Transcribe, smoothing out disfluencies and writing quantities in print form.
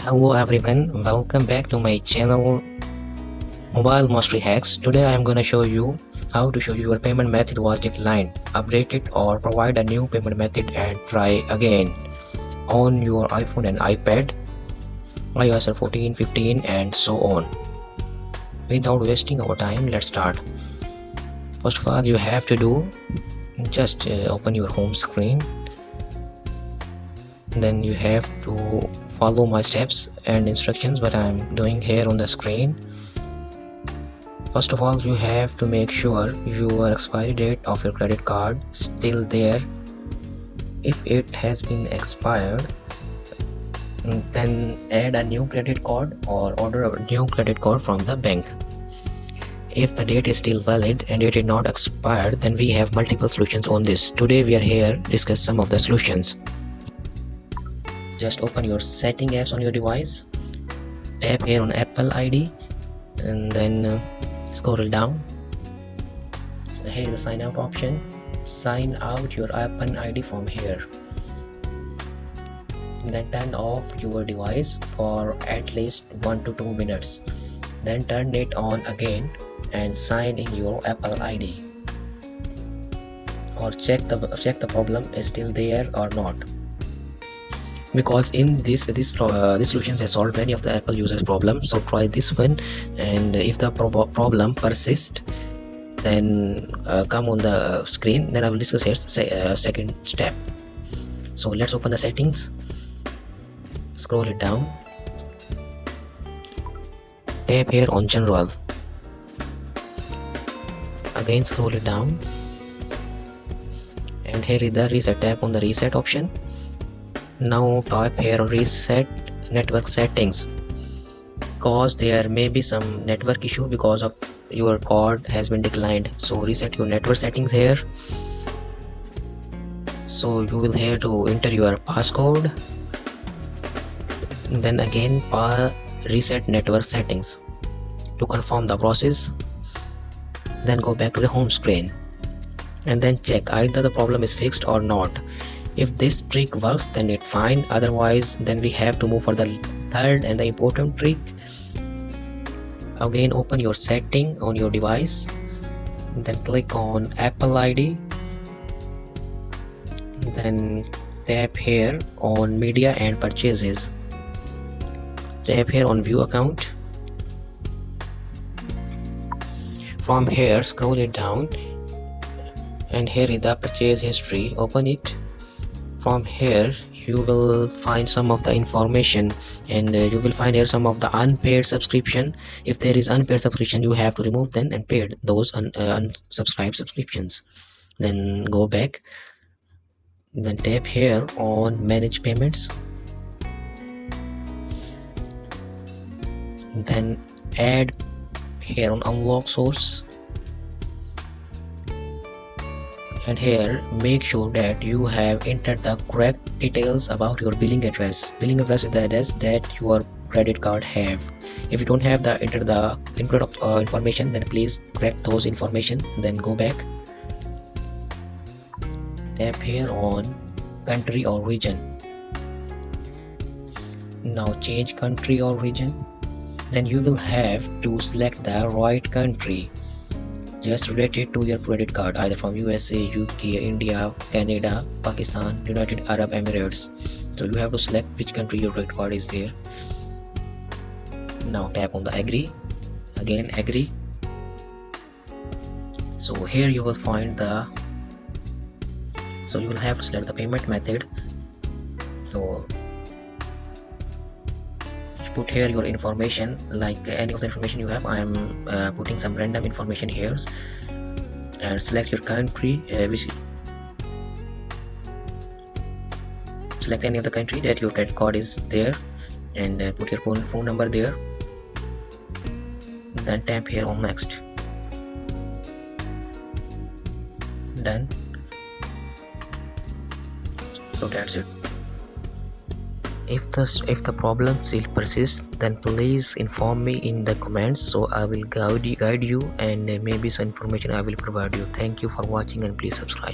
Hello everyone, welcome back to my channel Mobile Mastery Hacks. Today I am gonna show you how to show your payment method was declined, update it or provide a new payment method and try again on your iPhone and iPad, iOS 14, 15 and so on. Without wasting our time, let's start. First of all, you have to do just open your home screen. Then you have to follow my steps and instructions what I am doing here on the screen. First of all, you have to make sure your expiry date of your credit card is still there. If it has been expired, then add a new credit card or order a new credit card from the bank. If the date is still valid and it is not expired, then we have multiple solutions on this. Today we are here to discuss some of the solutions. Just open your setting apps on your device, tap here on Apple ID and then scroll down. So here is the sign out option. Sign out your Apple ID from here. Then turn off your device for at least 1 to 2 minutes. Then turn it on again and sign in your Apple ID. Or check the problem is still there or not. Because in this solution has solved many of the Apple users problem, so try this one, and if the problem persists, then come on the screen, then I will discuss here second step. So let's open the settings, scroll it down, tap here on general, again scroll it down, and here is the reset, tap on the reset option. Now tap here on reset network settings, because there may be some network issue because of your card has been declined. So reset your network settings here. So you will have to enter your passcode, then again reset network settings to confirm the process. Then go back to the home screen and then check either the problem is fixed or not. If this trick works, then it's fine. Otherwise, then we have to move for the third and the important trick. Again, open your setting on your device, then click on Apple ID, then tap here on media and purchases, tap here on view account. From here scroll it down, and here is the purchase history. Open it. From here you will find some of the information, and you will find here some of the unpaid subscription. If there is unpaid subscription, you have to remove them and pay those unsubscribed subscriptions. Then go back, then tap here on manage payments, then add here on unlock source, and here make sure that you have entered the correct details about your billing address. Billing address is the address that your credit card have. If you don't have the enter the incorrect information, then please correct those information. Then go back, tap here on country or region. Now change country or region. Then you will have to select the right country just related to your credit card, either from USA, UK, India, Canada, Pakistan, United Arab Emirates. So you have to select which country your credit card is there. Now tap on the agree, again agree. So here you will find you will have to select the payment method. So put here your information, like any of the information you have. I am putting some random information here, and select your country, select any of the country that your credit card is there, and put your phone number there. Then tap here on next. Done. So that's it. If the problem still persists, then please inform me in the comments, so I will guide you and maybe some information I will provide you. Thank you for watching, and please subscribe.